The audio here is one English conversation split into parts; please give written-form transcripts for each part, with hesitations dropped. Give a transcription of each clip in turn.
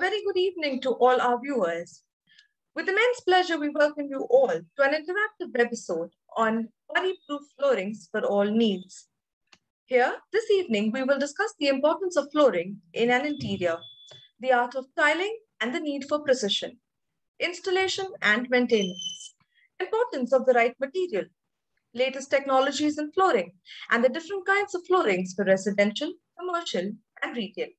very good evening to all our viewers. With immense pleasure, we welcome you all to an interactive episode on body-proof floorings for all needs. Here, this evening, we will discuss the importance of flooring in an interior, the art of tiling and the need for precision, installation and maintenance, importance of the right material, latest technologies in flooring, and the different kinds of floorings for residential, commercial, and retail.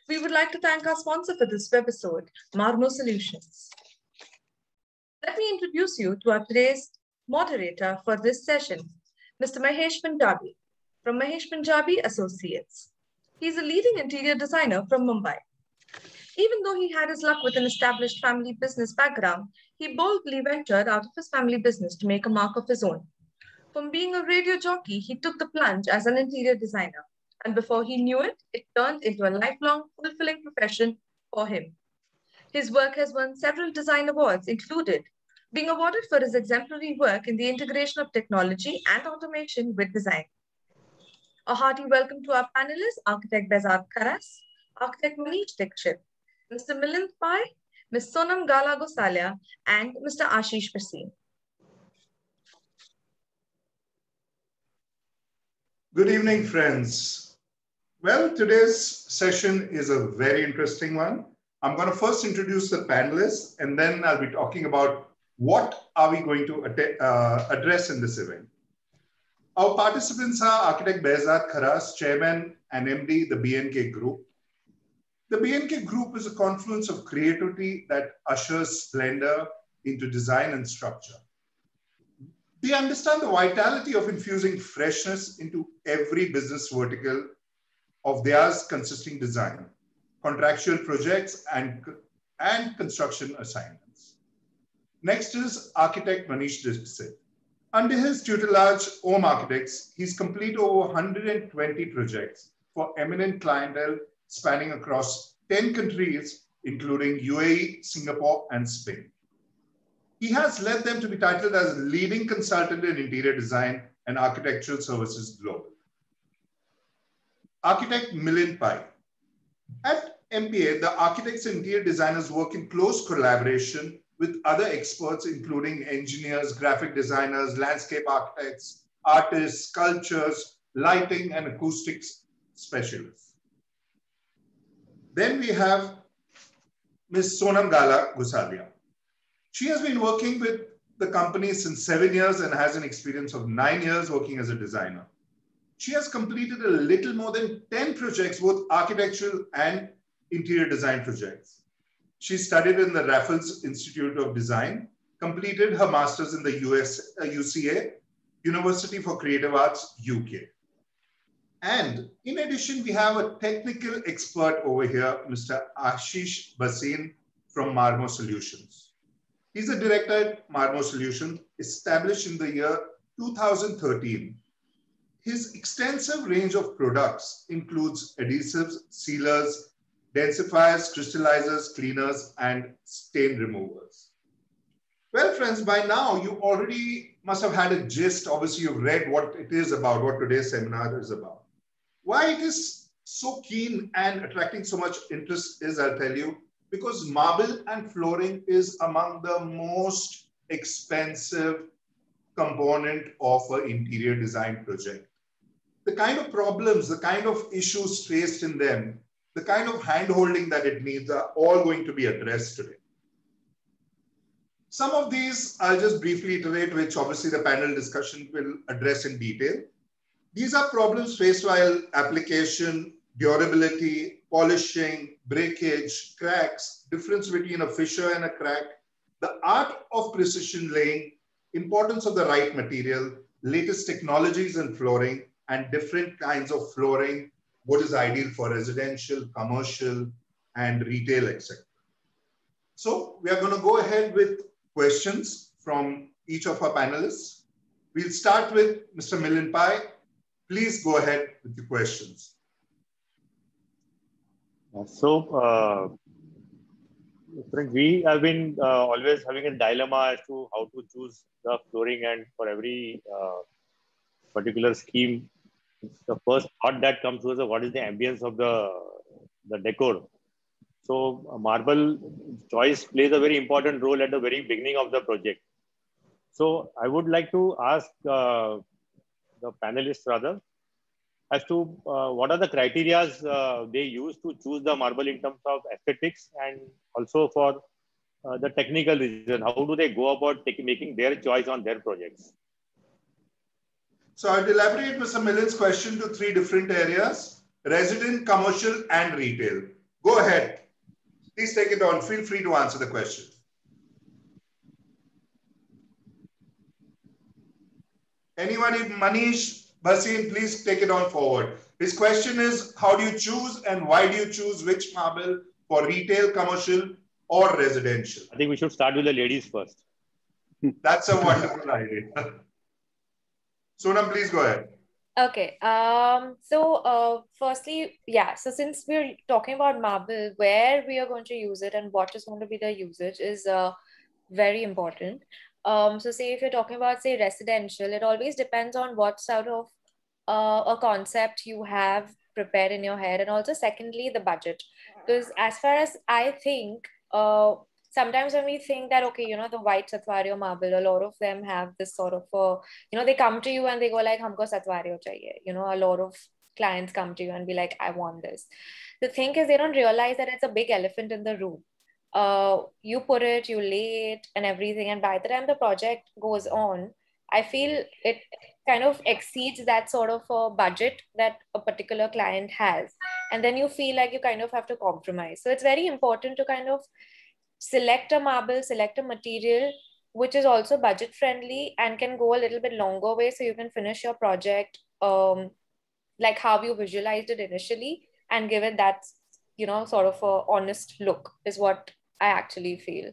We would like to thank our sponsor for this webisode, Marmo Solutions. Let me introduce you to our today's moderator for this session, Mr. Mahesh Punjabi from Mahesh Punjabi Associates. He's a leading interior designer from Mumbai. Even though he had his luck with an established family business background, he boldly ventured out of his family business to make a mark of his own. From being a radio jockey, he took the plunge as an interior designer. And before he knew it, it turned into a lifelong, fulfilling profession for him. His work has won several design awards, included being awarded for his exemplary work in the integration of technology and automation with design. A hearty welcome to our panelists, Architect Behzad Kharas, Architect Manish Dixit, Mr. Milind Pai, Ms. Sonam Gala Gosalia, and Mr. Ashish Bhasin. Good evening, friends. Well, today's session is a very interesting one. I'm going to first introduce the panelists, and then I'll be talking about what are we going to address in this event. Our participants are Architect Behzad Kharas, Chairman and MD, the BNK Group. The BNK Group is a confluence of creativity that ushers splendor into design and structure. They understand the vitality of infusing freshness into every business vertical of theirs, consisting design, contractual projects, and construction assignments. Next is Architect Manish Dixit. Under his tutelage, OM Architects, he's completed over 120 projects for eminent clientele spanning across 10 countries, including UAE, Singapore, and Spain. He has led them to be titled as leading consultant in interior design and architectural services globally. Architect Milind Pai. At MPA, the architects and interior designers work in close collaboration with other experts, including engineers, graphic designers, landscape architects, artists, sculptors, lighting, and acoustics specialists. Then we have Ms. Sonam Gala Gosalia. She has been working with the company since 7 years and has an experience of 9 years working as a designer. She has completed a little more than 10 projects, both architectural and interior design projects. She studied in the Raffles Institute of Design, completed her master's in the UCA, University for Creative Arts, UK. And in addition, we have a technical expert over here, Mr. Ashish Bhasin from Marmo Solutions. He's a director at Marmo Solutions, established in the year 2013. His extensive range of products includes adhesives, sealers, densifiers, crystallizers, cleaners, and stain removers. Well, friends, by now you already must have had a gist. Obviously, you've read what it is about, what today's seminar is about. Why it is so keen and attracting so much interest is, I'll tell you, because marble and flooring is among the most expensive component of an interior design project. The kind of problems, the kind of issues faced in them, the kind of hand-holding that it needs are all going to be addressed today. Some of these I'll just briefly iterate, which obviously the panel discussion will address in detail. These are problems faced while application, durability, polishing, breakage, cracks, difference between a fissure and a crack, the art of precision laying, importance of the right material, latest technologies in flooring, and different kinds of flooring, what is ideal for residential, commercial, and retail, etc. So we are going to go ahead with questions from each of our panelists. We'll start with Mr. Milind Pai. Please go ahead with the questions. Friends, we have been always having a dilemma as to how to choose the flooring, and for every particular scheme, the first thought that comes to us is what is the ambience of the decor. So marble choice plays a very important role at the very beginning of the project. So I would like to ask the panelists rather as to what are the criteria they use to choose the marble in terms of aesthetics and also for the technical reason. How do they go about making their choice on their projects? So I'd elaborate Mr. Millen's question to 3 different areas: resident, commercial, and retail. Go ahead. Please take it on. Feel free to answer the question. Anyone, Manish Bhasin, please take it on forward. His question is, how do you choose and why do you choose which marble for retail, commercial, or residential? I think we should start with the ladies first. That's a wonderful idea. Sonam, please go ahead. Okay. Firstly, yeah. So since we're talking about marble, where we are going to use it and what is going to be the usage is very important. So say if you're talking about, say, residential, it always depends on what sort of a concept you have prepared in your head. And also secondly, the budget. Because as far as I think, sometimes when we think that, okay, the white Satvario marble, a lot of them have this sort of, they come to you and they go like, humko Satvario chahiye. A lot of clients come to you and be like, I want this. The thing is, they don't realize that it's a big elephant in the room. You put it, you lay it and everything. And by the time the project goes on, I feel it kind of exceeds that sort of a budget that a particular client has. And then you feel like you kind of have to compromise. So it's very important to kind of select a marble, select a material which is also budget friendly and can go a little bit longer way so you can finish your project like how you visualized it initially and give it that, sort of a honest look is what I actually feel.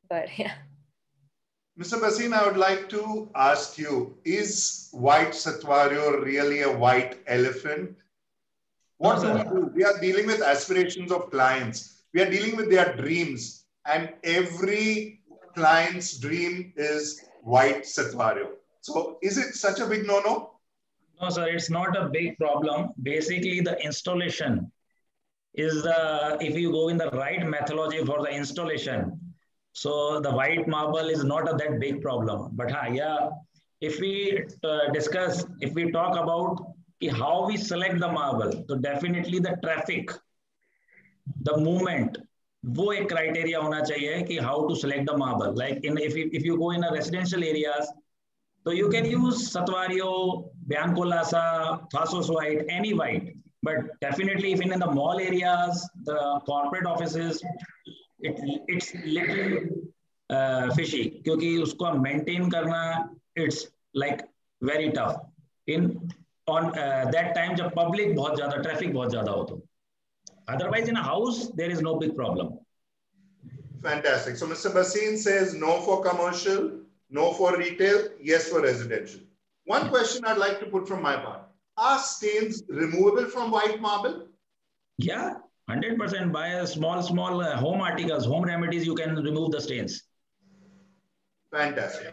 But yeah. Mr. Bhasin, I would like to ask you, is white Satvario really a white elephant? What do we do? We are dealing with aspirations of clients. We are dealing with their dreams. And every client's dream is white Satvario. So is it such a big no-no? No, sir, it's not a big problem. Basically, the installation is if you go in the right methodology for the installation, so the white marble is not that big problem. But yeah, if we if we talk about how we select the marble, so definitely the traffic, the movement, वो एक criteria होना चाहिए कि how to select the marble. Like if you go in a residential areas, so you can use Satvario, Bianco Lassa, Thassos white, any white. But definitely if in the mall areas, the corporate offices, it's little fishy क्योंकि उसको maintain करना, it's like very tough on that time जब public बहुत ज़्यादा traffic बहुत ज़्यादा हो तो. Otherwise in a house there is no big problem. Fantastic. So Mr. Bhasin says no for commercial, no for retail, yes for residential. One question I'd like to put from my part: are stains removable from white marble? Yeah. 100% by a small home articles, home remedies, you can remove the stains. Fantastic.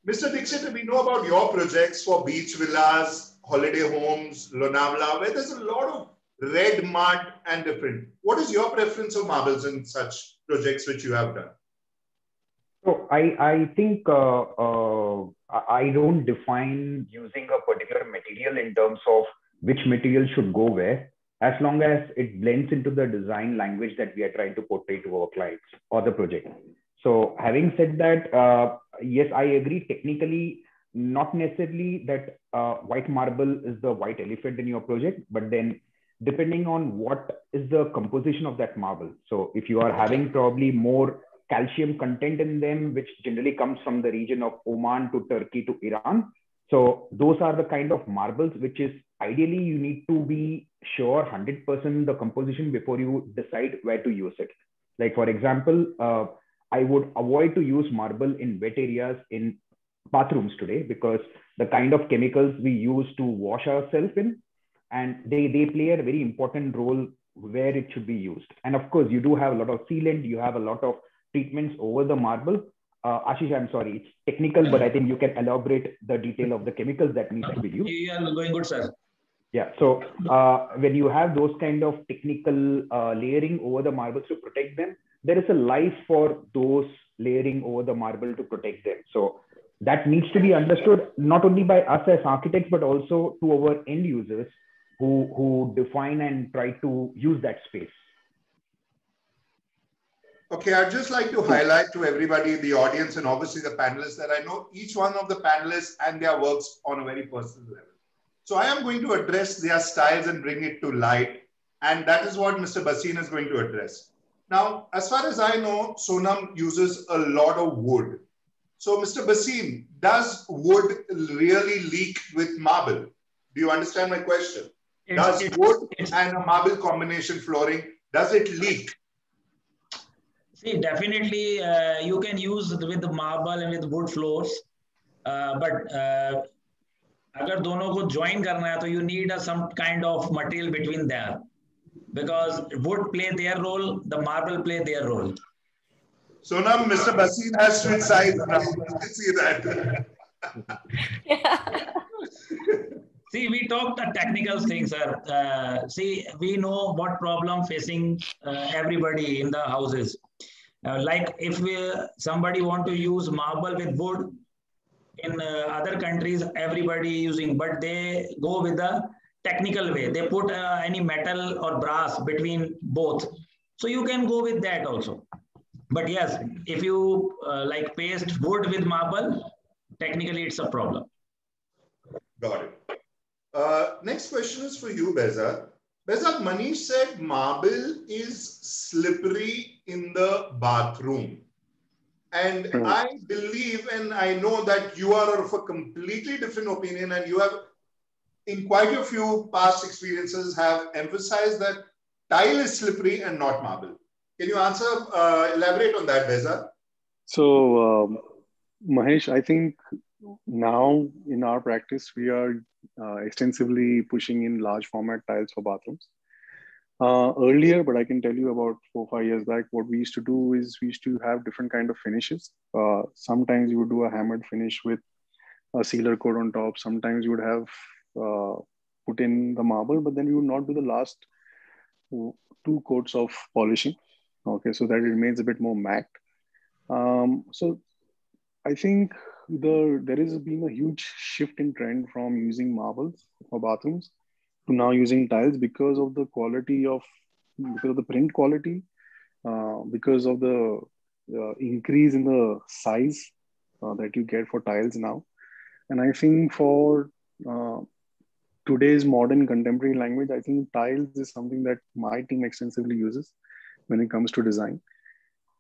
Mr. Dixit, we know about your projects for beach villas, holiday homes, Lonavala, where there's a lot of red mud and different. What is your preference of marbles in such projects which you have done? So I think I don't define using a particular material in terms of which material should go where, as long as it blends into the design language that we are trying to portray to our clients or the project. So having said that, yes, I agree technically, not necessarily that white marble is the white elephant in your project, but then depending on what is the composition of that marble. So if you are having probably more calcium content in them, which generally comes from the region of Oman to Turkey to Iran. So those are the kind of marbles, which is ideally you need to be sure 100% the composition before you decide where to use it. Like for example, I would avoid to use marble in wet areas in bathrooms today because the kind of chemicals we use to wash ourselves in, and they play a very important role where it should be used. And of course, you do have a lot of sealant, you have a lot of treatments over the marble. Ashish, I'm sorry, it's technical, but I think you can elaborate the detail of the chemicals that needs to be used. You are going good, sir. Yeah. So when you have those kind of technical layering over the marbles to protect them, there is a life for those layering over the marble to protect them. So that needs to be understood not only by us as architects, but also to our end users who define and try to use that space. Okay, I'd just like to highlight to everybody in the audience and obviously the panelists that I know each one of the panelists and their works on a very personal level. So I am going to address their styles and bring it to light. And that is what Mr. Bhasin is going to address. Now, as far as I know, Sonam uses a lot of wood. So Mr. Bhasin, does wood really leak with marble? Do you understand my question? Does wood and a marble combination flooring, does it leak? See, definitely you can use with the marble and with wood floors, but अगर दोनों को join करना है तो you need some kind of material between there, because wood play their role, the marble play their role. So now Mr. Bhasin has switched sides now. You can see that. See, we talk the technical things, sir. See, we know what problem facing everybody in the houses. Like if somebody want to use marble with wood, in other countries, everybody using, but they go with the technical way. They put any metal or brass between both. So you can go with that also. But yes, if you like paste wood with marble, technically it's a problem. Got it. Next question is for you, Behzad. Behzad, Manish said marble is slippery in the bathroom. And I believe and I know that you are of a completely different opinion, and you have, in quite a few past experiences, have emphasized that tile is slippery and not marble. Can you elaborate on that, Behzad? So, Mahesh, I think now in our practice, we are extensively pushing in large format tiles for bathrooms. Earlier, but I can tell you about 4 or 5 years back, what we used to do is we used to have different kind of finishes. Sometimes you would do a hammered finish with a sealer coat on top. Sometimes you would have put in the marble, but then you would not do the last 2 coats of polishing. Okay, so that it remains a bit more matte. So I think there has been a huge shift in trend from using marbles for bathrooms to now using tiles because of the quality of, because of the print quality, because of the increase in the size that you get for tiles now. And I think for today's modern contemporary language, I think tiles is something that my team extensively uses when it comes to design.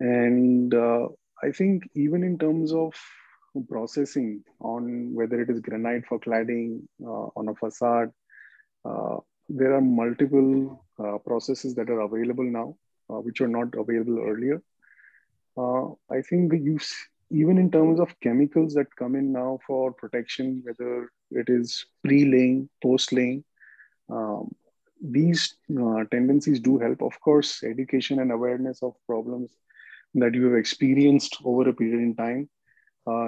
And I think even in terms of processing on whether it is granite for cladding on a facade, there are multiple processes that are available now, which are not available earlier. I think the use, even in terms of chemicals that come in now for protection, whether it is pre-laying, post-laying, these tendencies do help. Of course, education and awareness of problems that you have experienced over a period in time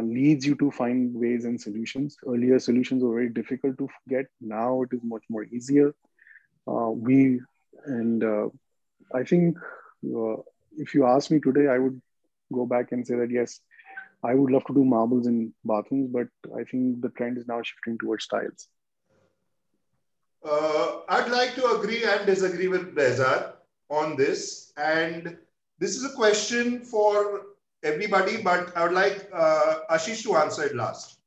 leads you to find ways and solutions. Earlier solutions were very difficult to get. Now it is much more easier. I think if you ask me today, I would go back and say that, yes, I would love to do marbles in bathrooms, but I think the trend is now shifting towards tiles. I'd like to agree and disagree with Behzad on this. And this is a question for everybody, but I would like Ashish to answer it last.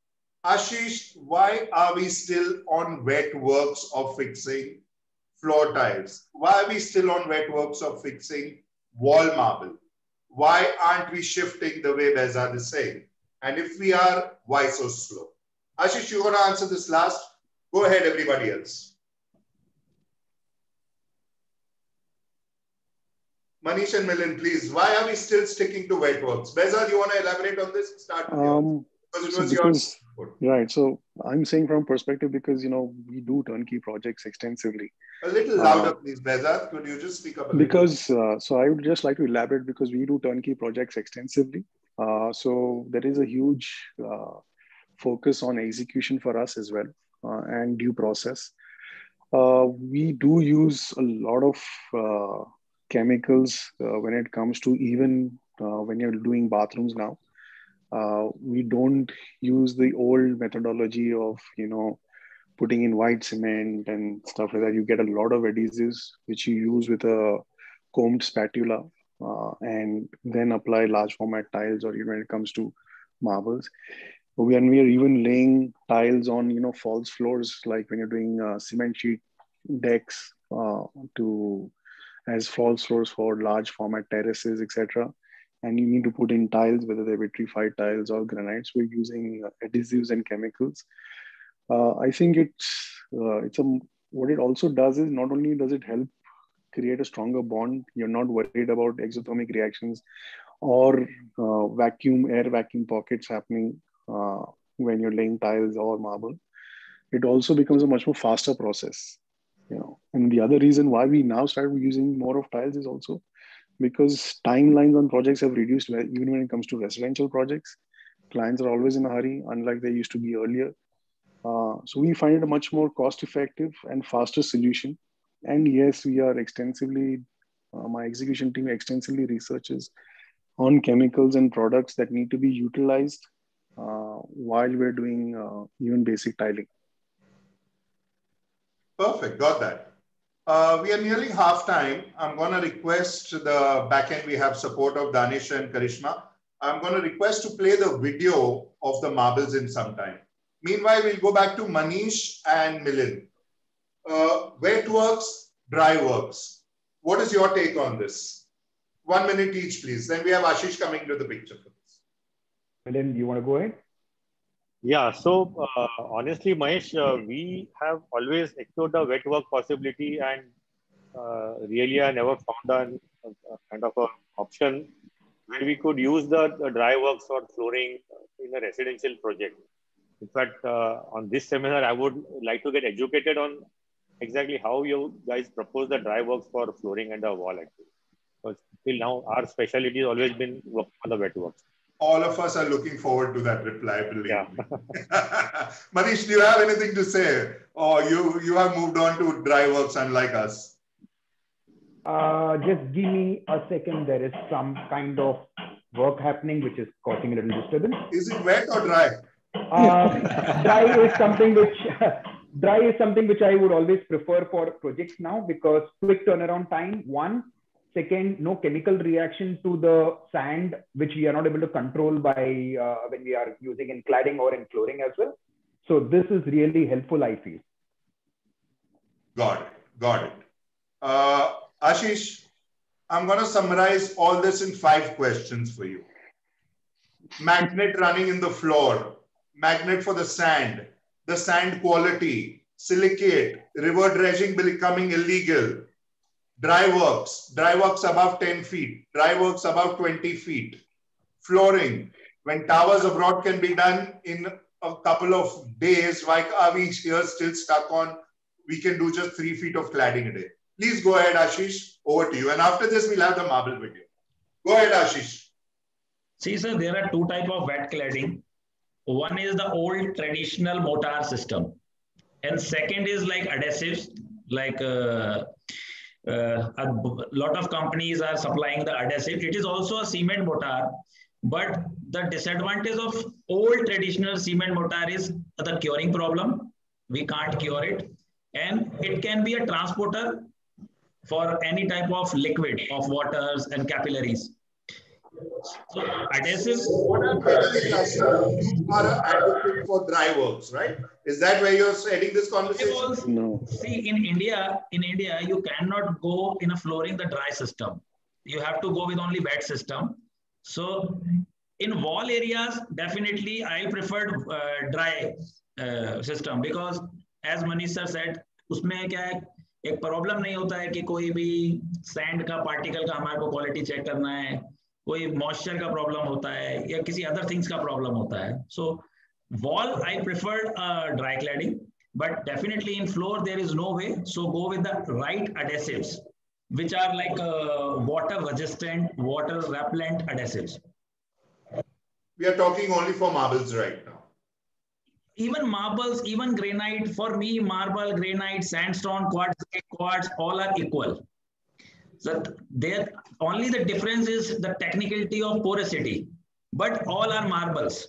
Ashish, why are we still on wet works of fixing floor tiles? Why are we still on wet works of fixing wall marble? Why aren't we shifting the way Behzad is saying? And if we are, why so slow? Ashish, you're going to answer this last. Go ahead, everybody else. Manish and Milind, please. Why are we still sticking to wet works? Behzad, you want to elaborate on this? Start with you. Because it was yours. Right. So I'm saying from perspective because, we do turnkey projects extensively. A little louder, please, Behzad. Could you just speak up a little? Because, so I would just like to elaborate because we do turnkey projects extensively. So there is a huge focus on execution for us as well and due process. We do use a lot of chemicals when it comes to even when you're doing bathrooms now. We don't use the old methodology of, putting in white cement and stuff like that. You get a lot of adhesives which you use with a combed spatula and then apply large format tiles, or even when it comes to marbles. When we are even laying tiles on, false floors, like when you're doing cement sheet decks as false floors for large format terraces, etc. And you need to put in tiles, whether they're vitrified tiles or granites. We're using adhesives and chemicals. I think what it also does is, not only does it help create a stronger bond, you're not worried about exothermic reactions or air vacuum pockets happening when you're laying tiles or marble. It also becomes a much more faster process. And the other reason why we now started using more of tiles is also because timelines on projects have reduced. Even when it comes to residential projects, clients are always in a hurry, unlike they used to be earlier. So we find it a much more cost-effective and faster solution. And yes, we are my execution team extensively researches on chemicals and products that need to be utilized while we're doing even basic tiling. Perfect, got that. We are nearing half time. I'm going to request the backend. We have support of Danish and Karishma. I'm going to request to play the video of the marbles in some time. Meanwhile, we'll go back to Manish and Milind. Wet works, dry works. What is your take on this? 1 minute each, please. Then we have Ashish coming into the picture for this. Milind, you want to go ahead? Yeah, so honestly, Mahesh, we have always explored the wet work possibility, and really I never found a kind of an option where we could use the dry works or flooring in a residential project. In fact, on this seminar, I would like to get educated on exactly how you guys propose the dry works for flooring and the wall actually. Because till now, our specialty has always been working on the wet works. All of us are looking forward to that reply, believe me. Manish, do you have anything to say? Or you have moved on to dry works unlike us? Just give me a second. There is some kind of work happening which is causing a little disturbance. Is it wet or dry? Dry is something which I would always prefer for projects now, because quick turnaround time, one. Second, no chemical reaction to the sand, which we are not able to control by when we are using in cladding or in flooring as well. So this is really helpful, I feel. Got it. Ashish, I'm going to summarize all this in 5 questions for you. Magnet running in the floor, magnet for the sand quality, silicate, river dredging becoming illegal, dry works above 10 feet, dry works above 20 feet, flooring, when towers abroad can be done in a couple of days, why are we here still stuck on, we can do just 3 feet of cladding a day? Please go ahead, Ashish, over to you. And after this, we'll have the marble video. Go ahead, Ashish. See, sir, there are 2 types of wet cladding. One is the old traditional mortar system. And second is like adhesives, like a lot of companies are supplying the adhesive. It is also a cement mortar, but the disadvantage of old traditional cement mortar is the curing problem. We can't cure it. And it can be a transporter for any type of liquid, of waters and capillaries. So adhesives. What I'm getting at, you are an advocate for dry works, right? Is that where you're heading this conversation? No. See, in India, you cannot go in a flooring the dry system. You have to go with only wet system. So in wall areas, definitely I prefer dry system, because as Manish sir said, उसमें क्या है, एक problem नहीं होता है कि कोई भी सैंड का पार्टिकल का हमारे को क्वालिटी चेक करना है, कोई मॉइस्चर का प्रॉब्लम होता है या किसी अदर थिंग्स का प्रॉब्लम होता है. सो wall I preferred dry cladding, but definitely in floor there is no way. So go with the right adhesives, which are like water resistant, water repellent adhesives. We are talking only for marbles right now. even marbles, even granite, for me, marble, granite, sandstone, quartz, all are equal. So there only the difference is the technicality of porosity, but all are marbles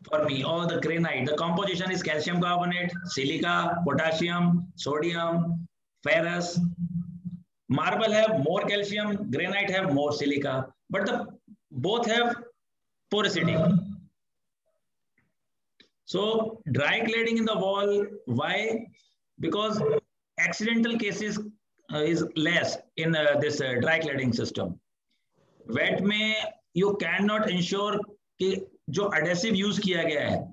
for me. All the granite, the composition is calcium carbonate, silica, potassium, sodium, ferrous. Marble have more calcium, granite have more silica, but the both have porosity. So dry cladding in the wall, why? Because accidental cases is less in this dry cladding system. Wet में you cannot ensure कि जो adhesive use किया गया है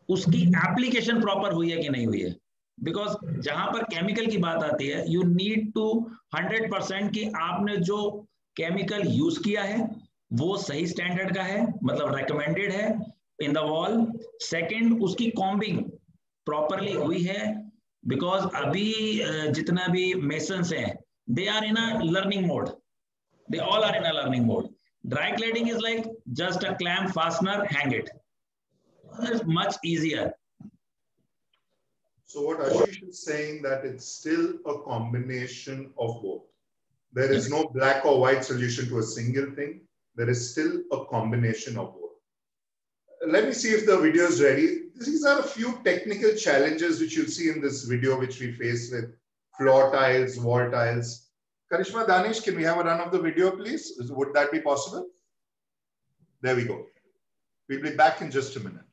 उसकी application proper हुई है कि नहीं हुई है. Because जहां पर chemical की बात आती है, you need to 100% कि आपने जो chemical use किया है वो सही standard का है, मतलब recommended है in the wall. Second, उसकी combing properly हुई है. Because अभी जितना भी masons हैं, they are in a learning mode. They all are in a learning mode. Dry cladding is like just a clamp, fastener, hang it. It's much easier. So what Ashish is saying that it's still a combination of both. There is no black or white solution to a single thing. There is still a combination of both. Let me see if the video is ready. These are a few technical challenges which you'll see in this video, which we face with floor tiles, wall tiles. Karishma, Danish, can we have a run of the video, please? Would that be possible? There we go. We'll be back in just a minute.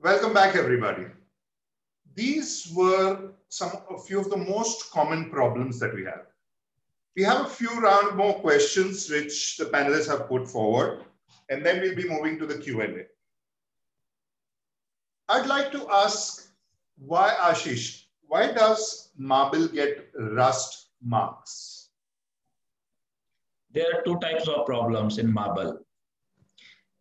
Welcome back, everybody. These were a few of the most common problems that we have. We have a few more questions which the panelists have put forward, and then we'll be moving to the Q&A. I'd like to ask why, Ashish, why does marble get rust marks? There are two types of problems in marble.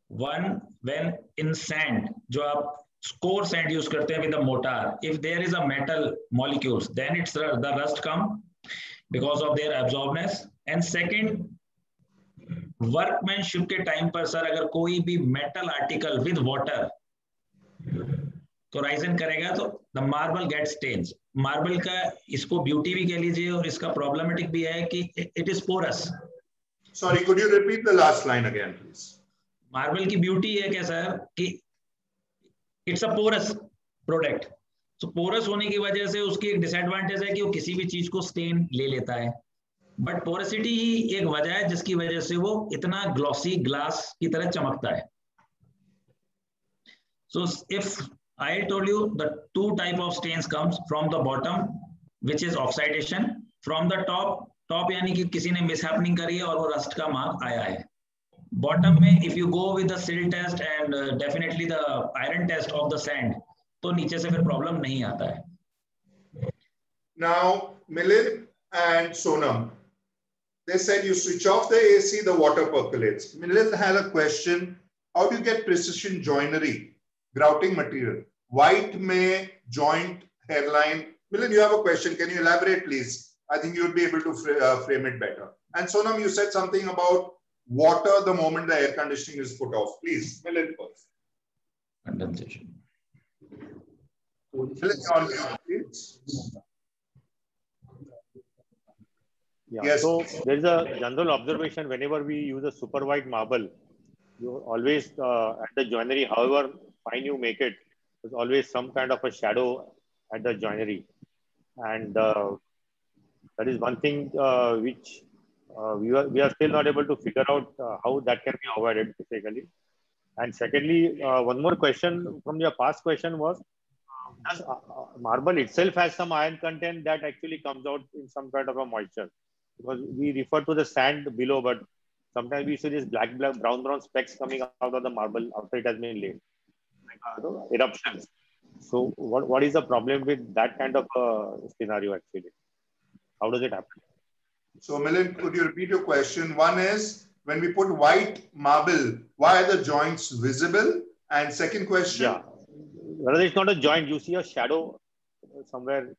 One, when in sand, जो आप core sand use करते हैं with the mortar, if there is a metal molecules, then it's the rust come because of their absorbance. And second, workmanship के time पर sir अगर कोई भी metal article with water corrosion करेगा तो the marble gets stains. Marble का इसको beauty भी कह लीजिए और इसका problematic भी है कि it is porous. Sorry, could you repeat the last line again, please? Marble की beauty है क्या सर कि it's a porous product. So porous होने की वजह से उसकी एक disadvantage है कि वो किसी भी चीज को stain ले लेता है. But porosity ही एक वजह है जिसकी वजह से वो इतना glossy glass की तरह चमकता है. So if I told you the two type of stains comes from the bottom, which is oxidation, from the top यानी कि किसी ने mishappening करी है और वो rust का mark आया है. Bottom में if you go with the sill test and definitely the iron test of the sand, तो नीचे से फिर problem नहीं आता है. Now, Milind and Sonam, they said you switch off the AC, the water percolates. Milind had a question, how do you get precision joinery, grouting material? White में joint, hairline. Milind, you have a question. Can you elaborate, please? I think you would be able to frame it better. And Sonam, you said something about water the moment the air conditioning is put off. Please, Milind first. Condensation. Milind, please. Yeah. Yes. So there is a general observation whenever we use a super white marble, you always at the joinery, however fine you make it, there's always some kind of a shadow at the joinery, and that is one thing which we are still not able to figure out how that can be avoided basically. And secondly, one more question from your past question was, does marble itself has some iron content that actually comes out in some kind of a moisture? Because we refer to the sand below, but sometimes we see these brown specks coming out of the marble after it has been laid, like eruptions. So what is the problem with that kind of scenario actually? How does it happen? So Milind, could you repeat your question? One is, when we put white marble, why are the joints visible? And second question? Yeah, whether it's not a joint, you see a shadow somewhere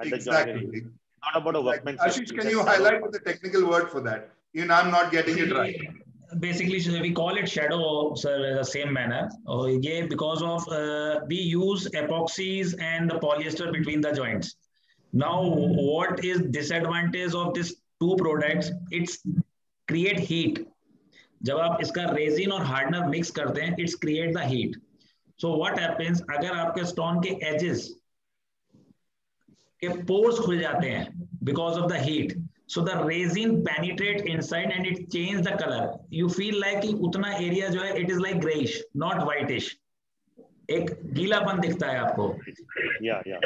at the joinery. Not about a workmanship. Ashish, can you highlight the technical word for that? Even I'm not getting it right. Basically, we call it shadow, sir, the same manner. Yeah, because of we use epoxies and the polyester between the joints. Now, what is disadvantage of these two products? It's create heat. जब आप इसका resin और hardener mix करते हैं, it's create the heat. So what happens? अगर आपके stone के edges के pores खुल जाते हैं because of the heat. So the resin penetrate inside and it change the color. You feel like कि उतना area जो है, it is like grayish, not whitish. एक गीलापन दिखता है आपको. Yeah, yeah.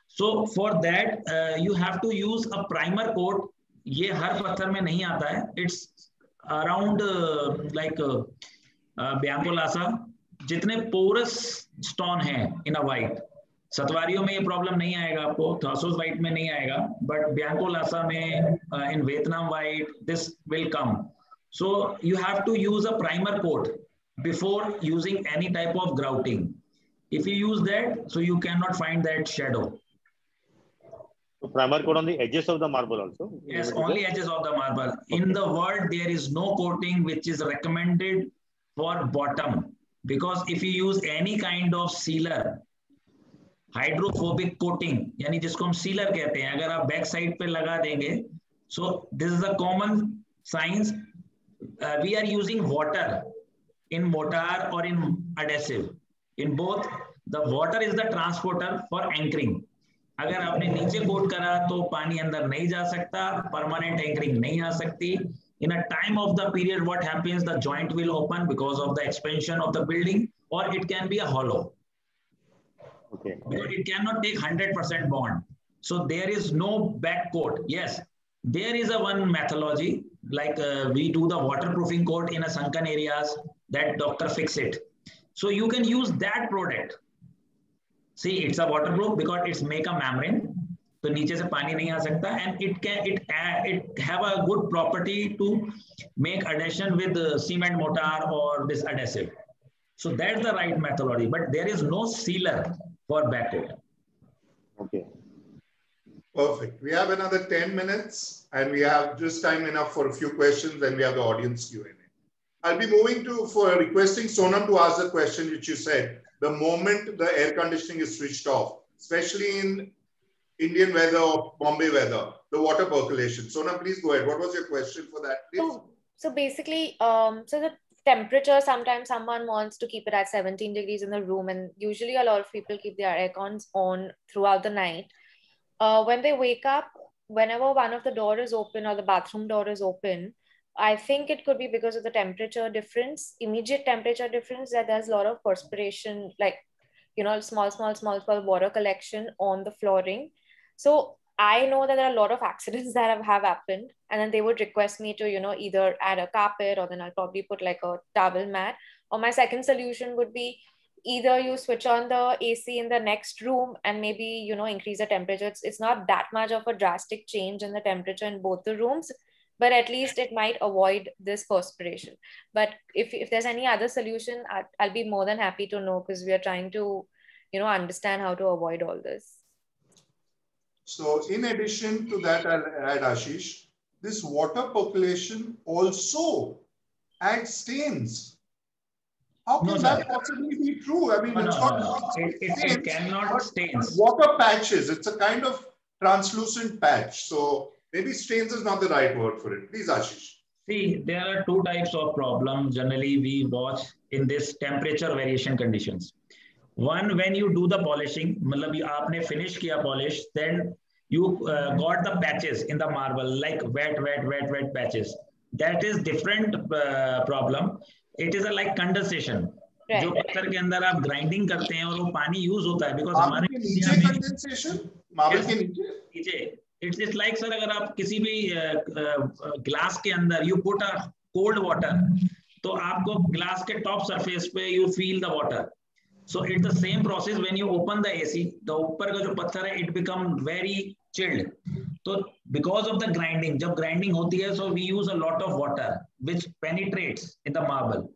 So for that you have to use a primer coat. ये हर पत्थर में नहीं आता है. It's around like Bianco Lassa. जितने porous stone हैं in a white. सतवारियों में ये प्रॉब्लम नहीं आएगा आपको, थॉसोस वाइट में नहीं आएगा, बट बियांको लासा में in Vietnam white this will come. So you have to use a primer coat before using any type of grouting. If you use that, so you cannot find फाइंड shadow शैडो. So primer coat on the edges of the marble also? Yes, only edges of the marble. Okay. In the world, there is no coating which is recommended for bottom, because if you use any kind of sealer, hydrophobic coating यानी जिसको हम sealer कहते हैं, अगर आप back side पे लगा देंगे, so this is a common science. We are using water in mortar और in adhesive. In both the water is the transporter for anchoring. अगर आपने नीचे कोट करा तो पानी अंदर नहीं जा सकता, परमानेंट एंकरिंग नहीं आ सकती. In a time of the period, what happens? The joint will open because of the expansion of the building, or it can be a hollow. Okay. Because it cannot take 100% bond. So there is no back coat. Yes, there is a one methodology, like we do the waterproofing coat in a sunken areas, that doctor fix it. So you can use that product. See, it's a waterproof because it's make a membrane. तो नीचे से पानी नहीं आ सकता, and it have a good property to make adhesion with cement mortar or this adhesive. So that's the right methodology, but there is no sealer for backcoat. Okay. Perfect. We have another 10 minutes and we have just time enough for a few questions, then we have the audience Q&A. I'll be moving for requesting Sonam to ask the question which you said, the moment the air conditioning is switched off, especially in Indian weather or Bombay weather, the water percolation. Sonam, please go ahead. What was your question for that, please? So basically, so the temperature, sometimes someone wants to keep it at 17 degrees in the room, and usually a lot of people keep their air cons on throughout the night. When they wake up, whenever one of the door is open or the bathroom door is open, I think it could be because of the temperature difference, immediate temperature difference, that there's a lot of perspiration, like, you know, small water collection on the flooring. So I know that there are a lot of accidents that have happened, and then they would request me to, you know, either add a carpet, or then I'll probably put like a towel mat. Or my second solution would be either you switch on the AC in the next room and maybe, you know, increase the temperature. It's not that much of a drastic change in the temperature in both the rooms, but at least it might avoid this perspiration. But if there's any other solution, I'll be more than happy to know, because we are trying to, you know, understand how to avoid all this. So in addition to that, I'll add, Ashish, this water percolation also adds stains. How can that possibly be true? I mean, it cannot stains. Water patches, it's a kind of translucent patch. So maybe stains is not the right word for it. Please, Ashish. See, there are two types of problems generally we watch in this temperature variation conditions. One, when you do the polishing, मतलब आपने finish किया polish, then you got the patches in the marble, like wet patches. That is different problem. It is a like condensation. Right. जो पत्थर के अंदर आप grinding करते हैं और वो पानी use होता है because मार्बल हमारे के नीचे condensation, मार्बल के नीचे it's like sir, अगर आप किसी भी glass के अंदर you put a cold water, तो आपको glass के top surface पे you feel the water. So it's the same process when you open the AC, the ऊपर का जो पत्थर है it become very chilled. So because of the grinding, जब grinding होती है, so we use a lot of water which penetrates in the marble.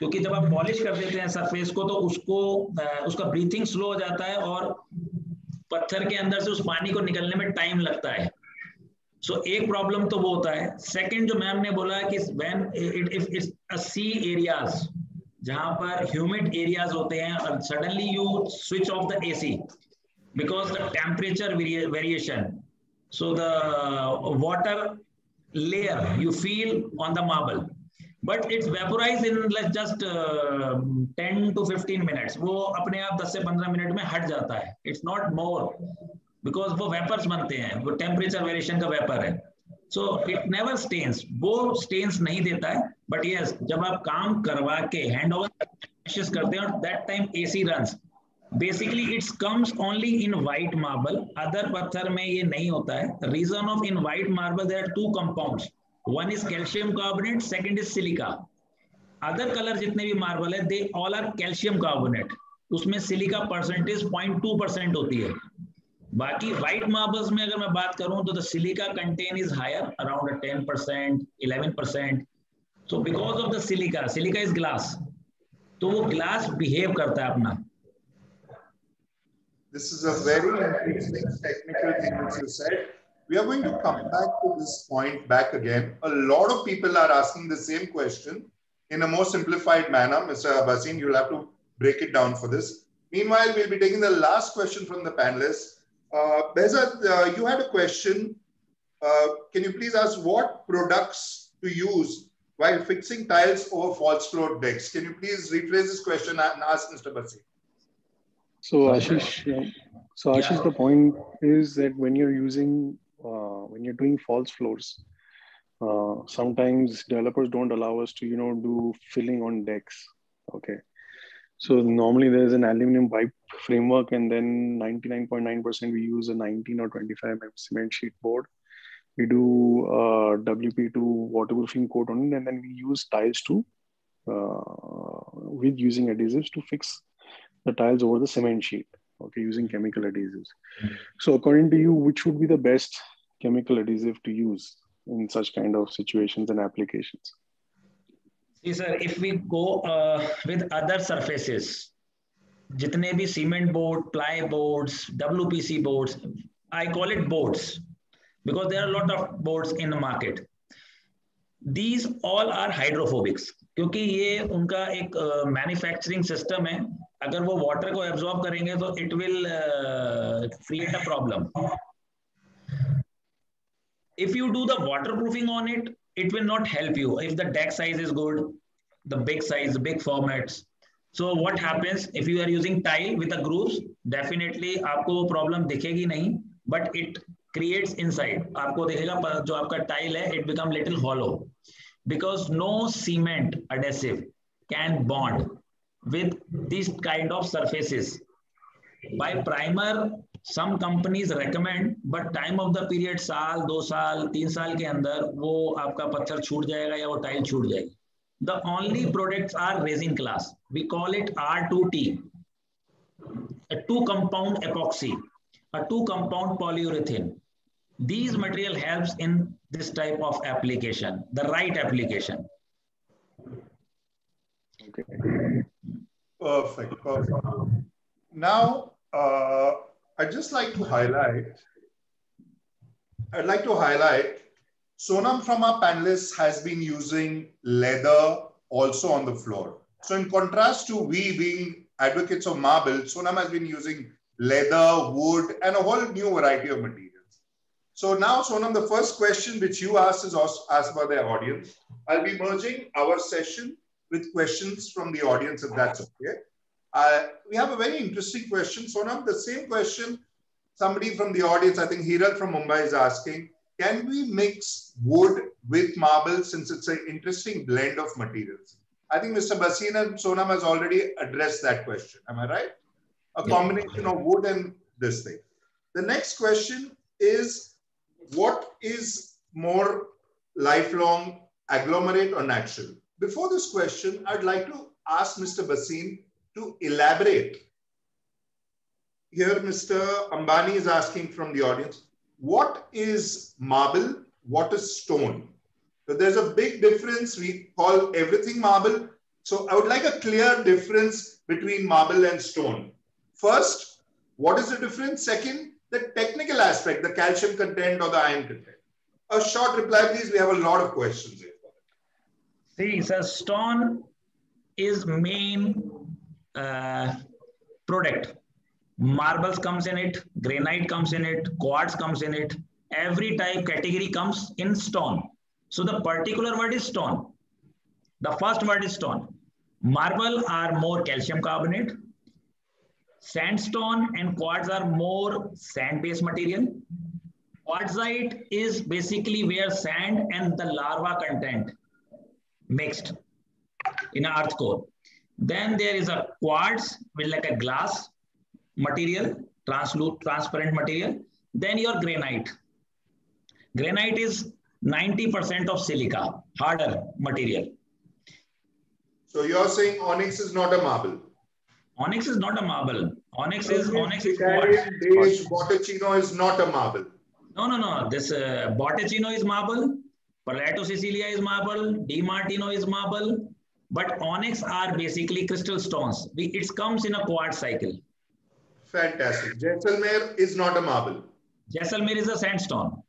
क्योंकि जब आप पॉलिश कर देते हैं सरफेस को, तो उसका ब्रीथिंग स्लो हो जाता है और पत्थर के अंदर से उस पानी को निकलने में टाइम लगता है. सो एक प्रॉब्लम तो वो होता है. सेकंड जो मैम ने बोला कि when if it's a sea areas, जहां पर ह्यूमिड एरियाज होते हैं और suddenly you switch off the AC because the temperature variation, so the water layer you feel on the marble, but it's vaporized in like just 10 to 15 minutes. वो अपने आप 10 से 15 minute में हट जाता है. It's not more because वो vapours बनते हैं, वो टेम्परेचर वेरिएशन का वेपर है. So it never stains. वो stains नहीं देता है. But yes, जब आप काम करवा के हैंड ओवर करते हैं और that time AC runs, basically it comes only in white marble. Other पत्थर में ये नहीं होता है. Reason of in white marble there are two compounds. One is calcium carbonate, second is silica. Other color जितने भी marble है, they all are calcium carbonate. उसमें silica percentage 0.2% होती है. बाकी white marbles में अगर मैं बात करूं तो the silica content is higher, around 10%, 11%. So because of the silica is glass. तो वो glass behave करता है अपना. This is a very interesting technical thing which you said. We are going to come back to this point back again. A lot of people are asking the same question in a more simplified manner. Mr. Abbasin, you'll have to break it down for this. Meanwhile, we'll be taking the last question from the panelists. Behzad, you had a question. Can you please ask what products to use while fixing tiles over false floor decks? Can you please rephrase this question and ask Mr. Abbasin? So Ashish, the point is that when you're using, when you're doing false floors, sometimes developers don't allow us to, do filling on decks. Okay. So normally there's an aluminum pipe framework, and then 99.9% we use a 19 or 25 mm cement sheet board. We do WP2 waterproofing coat on it, and then we use tiles with using adhesives to fix the tiles over the cement sheet, okay, using chemical adhesives. So according to you, which would be the best chemical adhesive to use in such kind of situations and applications? See, sir, if we go with other surfaces, jitne bhi cement board, ply boards, WPC boards, I call it boards because there are a lot of boards in the market. These all are hydrophobics क्योंकि ये उनका एक manufacturing system है. अगर वो water को absorb करेंगे तो it will create a problem. If you do the waterproofing on it, it will not help you. If the deck size is good, the big size, the big formats. So what happens if you are using tile with the grooves? Definitely आपको वो problem दिखेगी नहीं, but it creates inside. आपको दिखेगा जो आपका tile है, it become little hollow because no cement adhesive can bond with these kind of surfaces. By primer, some companies recommend, but time of the period साल, 2 साल, 3 साल के अंदर वो आपका पत्थर छूट जाएगा या वो टाइल छूट जाएगी. The only products are resin class. We call it R2T, a 2-compound epoxy, a 2-compound polyurethane. These material helps in this type of application, the right application. Okay. Perfect. Now, I'd like to highlight, Sonam from our panelists has been using leather also on the floor. So in contrast to we being advocates of marble, Sonam has been using leather, wood, and a whole new variety of materials. So now, Sonam, the first question which you asked is also asked by the audience. I'll be merging our session with questions from the audience, if that's okay. We have a very interesting question, Sonam. The same question somebody from the audience, I think Hiral from Mumbai, is asking, can we mix wood with marble since it's an interesting blend of materials? I think Mr. Bhasin and Sonam has already addressed that question. Am I right? A combination of wood and this thing. The next question is, what is more lifelong, agglomerate or natural? Before this question, I'd like to ask Mr. Bhasin to elaborate. Here, Mr. Ambani is asking from the audience, what is marble? What is stone? So there's a big difference. We call everything marble. So I would like a clear difference between marble and stone. First, what is the difference? Second, the technical aspect, the calcium content or the iron content. A short reply, please. We have a lot of questions here. See, so stone is main product. Marbles comes in it, granite comes in it, quartz comes in it. Every type category comes in stone. So the particular word is stone. The first word is stone. Marble are more calcium carbonate. Sandstone and quartz are more sand-based material. Quartzite is basically where sand and the lava content mixed in an earth core. Then there is a quartz with like a glass material, transparent material. Then your granite. Granite is 90% of silica, harder material. So you're saying onyx is not a marble? Onyx is not a marble. Onyx is quartz. Beige Botticino is not a marble. No. This Botticino is marble. Palato Sicilia is marble. Di Martino is marble. But onyx are basically crystal stones. It comes in a quartz cycle. Fantastic. Jaisalmer is not a marble. Jaisalmer is a sandstone.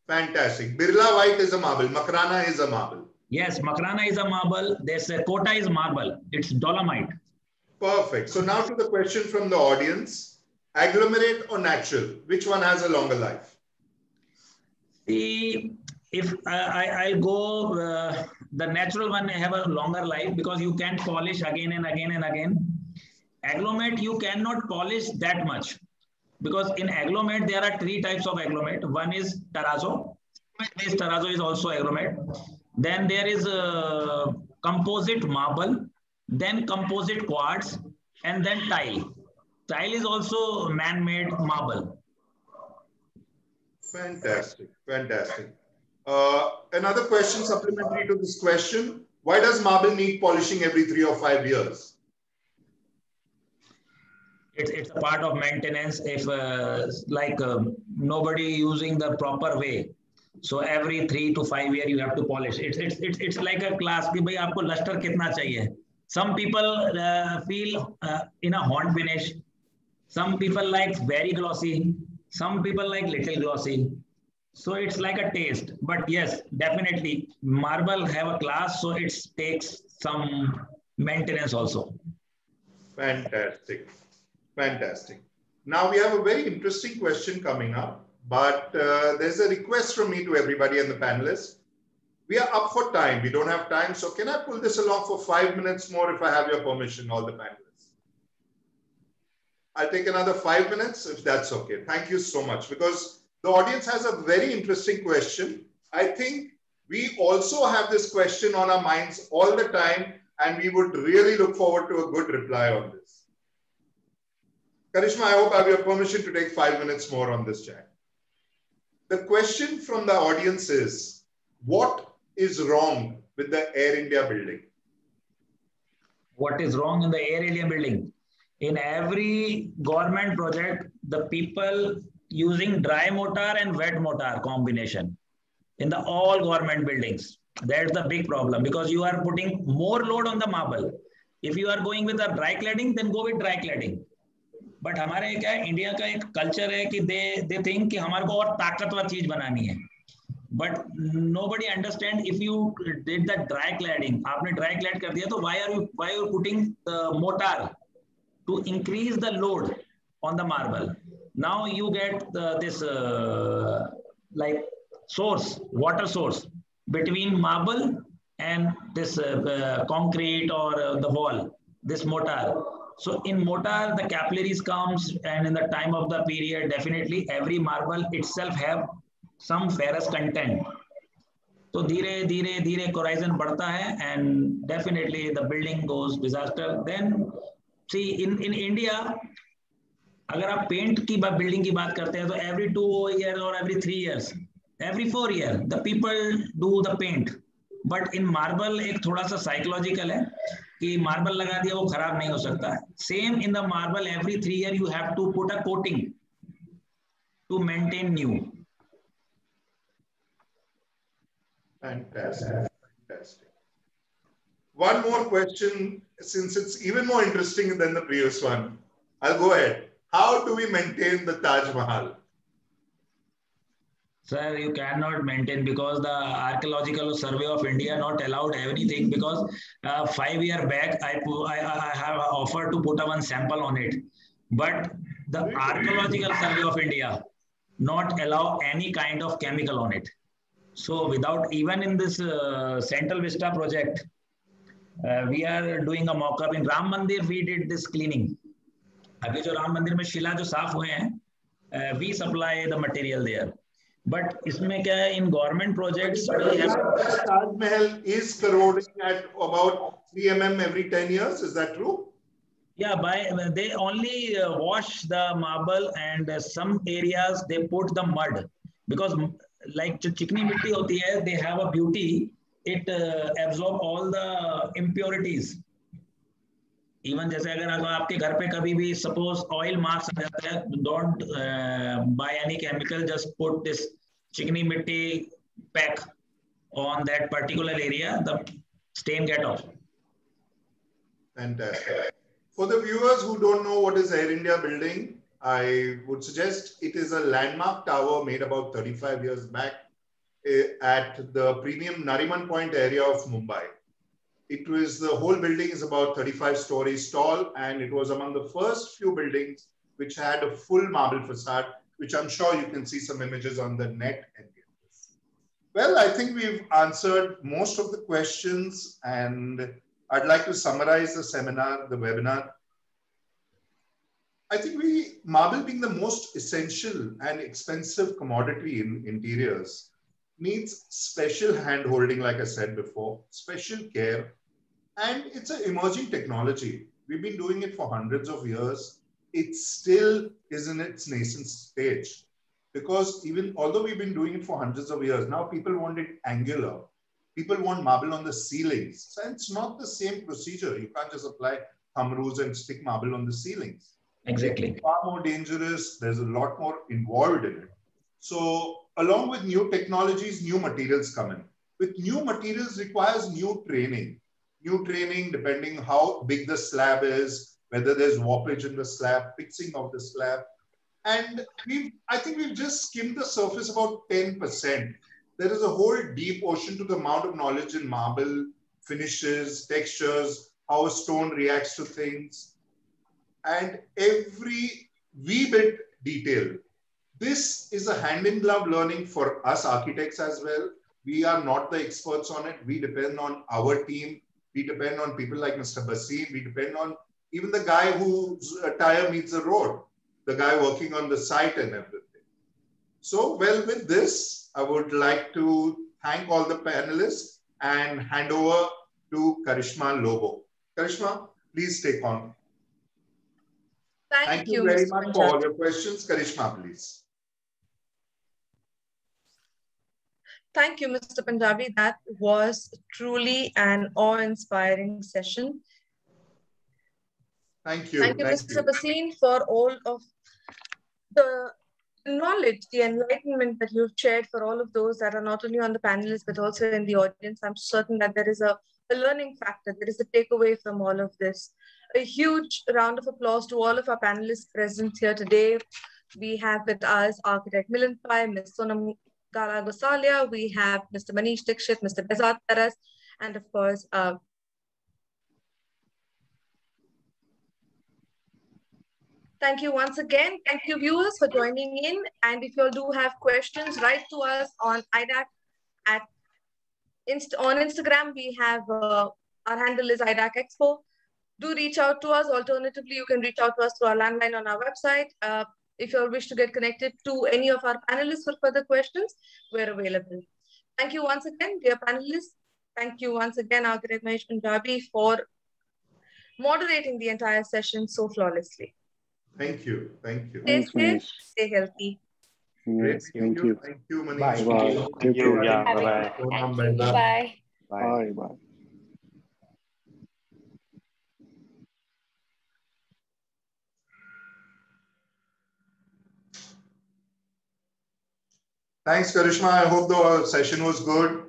Fantastic. Birla White is a marble. Makrana is a marble. Yes, Makrana is a marble. There's a Kota is marble. It's dolomite. Perfect. So now to the question from the audience. Agglomerate or natural? Which one has a longer life? See, if I'll go, the natural one have a longer life because you can polish again and again and again. Agglomerate, you cannot polish that much because in agglomerate, there are three types of agglomerate. One is terrazzo. This terrazzo is also agglomerate. Then there is a composite marble, then composite quartz, and then tile. Tile is also man-made marble. Fantastic, fantastic. Another question supplementary to this question. Why does marble need polishing every 3 or 5 years? It's a part of maintenance. If nobody using the proper way, so every 3 to 5 years you have to polish. It's like a class. कि भाई आपको luster कितना चाहिए? Some people feel in a hot finish. Some people like very glossy. Some people like little glossy. So it's like a taste. But yes, definitely marble have a class, so it takes some maintenance also. Fantastic. Fantastic. Now we have a very interesting question coming up, but there's a request from me to everybody and the panelists. We are up for time. We don't have time. So can I pull this along for 5 minutes more if I have your permission, all the panelists? I'll take another 5 minutes if that's okay. Thank you so much, because the audience has a very interesting question. I think we also have this question on our minds all the time, and we would really look forward to a good reply on this. Karishma, I hope I have your permission to take 5 minutes more on this chat. The question from the audience is, what is wrong with the Air India building? What is wrong in the Air India building? In every government project, the people using dry mortar and wet mortar combination in the all government buildings. That's the big problem because you are putting more load on the marble. If you are going with a dry cladding, then go with dry cladding. But हमारे क्या है, India का एक culture है कि they think कि हमारे को और ताकतवर चीज बनानी है. But nobody understand if you did the dry cladding, आपने dry clad कर दिया तो why are you putting the mortar to increase the load on the marble? Now you get this like source, water source between marble and this concrete or the wall, this mortar. So in mortar, the capillaries comes, and in the time of the period, definitely every marble itself have some ferrous content. So धीरे धीरे धीरे corrosion बढ़ता है, and definitely the building goes disaster. Then see in India, अगर आप paint की building की बात करते हैं तो every 2 years or every 3 years, every 4 years, the people do the paint. But in marble एक थोड़ा सा psychological है कि मार्बल लगा दिया वो खराब नहीं हो सकता है. Same in the marble, every 3 years you have to put a coating to maintain new. Fantastic, fantastic. One more question, since it's even more interesting than the previous one. I'll go ahead. How do we maintain the Taj Mahal? Sir, you cannot maintain because the Archaeological Survey of India not allowed anything, because 5 years back I have offered to put one sample on it, but the Archaeological Survey of India not allow any kind of chemical on it. So without, even in this Central Vista project, we are doing a mock-up. In Ram Mandir we did this cleaning. अभी जो राम मंदिर में शिला जो साफ हुए हैं, we supply the material there. But इसमें क्या है, in government projects, Taj Mahal is corroding at about 3 mm every 10 years. Is that true? Yeah, they only wash the marble, and some areas they put the mud, because like जो चिकनी मिट्टी होती है, they have a beauty. It absorb all the impurities. Even जैसे अगर आपके घर पे कभी भी suppose oil marks आ जाता है, don't buy any chemical, just put this चिकनी मिट्टी pack on that particular area, the stain get off. Fantastic. For the viewers who don't know what is Air India building, I would suggest it is a landmark tower made about 35 years back at the premium Nariman Point area of Mumbai. It was, the whole building is about 35 stories tall, and it was among the first few buildings which had a full marble facade, which I'm sure you can see some images on the net. Well, I think we've answered most of the questions, and I'd like to summarize the seminar, the webinar. I think marble being the most essential and expensive commodity in interiors needs special hand-holding, like I said before, special care, and it's an emerging technology. We've been doing it for hundreds of years. It still is in its nascent stage, because even although we've been doing it for hundreds of years, now people want it angular. People want marble on the ceilings. So it's not the same procedure. You can't just apply thumb rules and stick marble on the ceilings. Exactly. It's far more dangerous. There's a lot more involved in it. So along with new technologies, new materials come in. With new materials requires new training. New training depending how big the slab is, whether there's warpage in the slab, fixing of the slab. And I think we've just skimmed the surface about 10%. There is a whole deep ocean to the amount of knowledge in marble, finishes, textures, how a stone reacts to things, and every wee bit detail. This is a hand-in-glove learning for us architects as well. We are not the experts on it. We depend on our team. We depend on people like Mr. Basim. We depend on even the guy whose tire meets the road, the guy working on the site and everything. So, well, with this, I would like to thank all the panelists and hand over to Karishma Lobo. Karishma, please take on. Thank you very much for all your questions. Karishma, please. Thank you, Mr. Punjabi. That was truly an awe-inspiring session. Thank you. Thank you, Mr. Basim, for all of the knowledge, the enlightenment that you've shared for all of those that are not only on the panelists, but also in the audience. I'm certain that there is a learning factor, there is a takeaway from all of this. A huge round of applause to all of our panelists present here today. We have with us architect Milind Pai, Ms. Sonam Gala Gosalia, we have Mr. Manish Dixit, Mr. Behzad Taras, and of course, Thank you once again. Thank you, viewers, for joining in. And if you all do have questions, write to us on IDAC on Instagram. We have our handle is IDAC Expo. Do reach out to us. Alternatively, you can reach out to us through our landline on our website. If you wish to get connected to any of our panelists for further questions, we're available. Thank you once again, dear panelists. Thank you once again, Architect Mahesh Punjabi, for moderating the entire session so flawlessly. Thank you. Thank you. Stay safe, stay healthy. Yes, thank you. Thank you, Manish. Bye. Bye. Thank you. Yeah. Bye-bye. Thank you. Bye. Bye. Bye. Thanks, Karishma. I hope the session was good.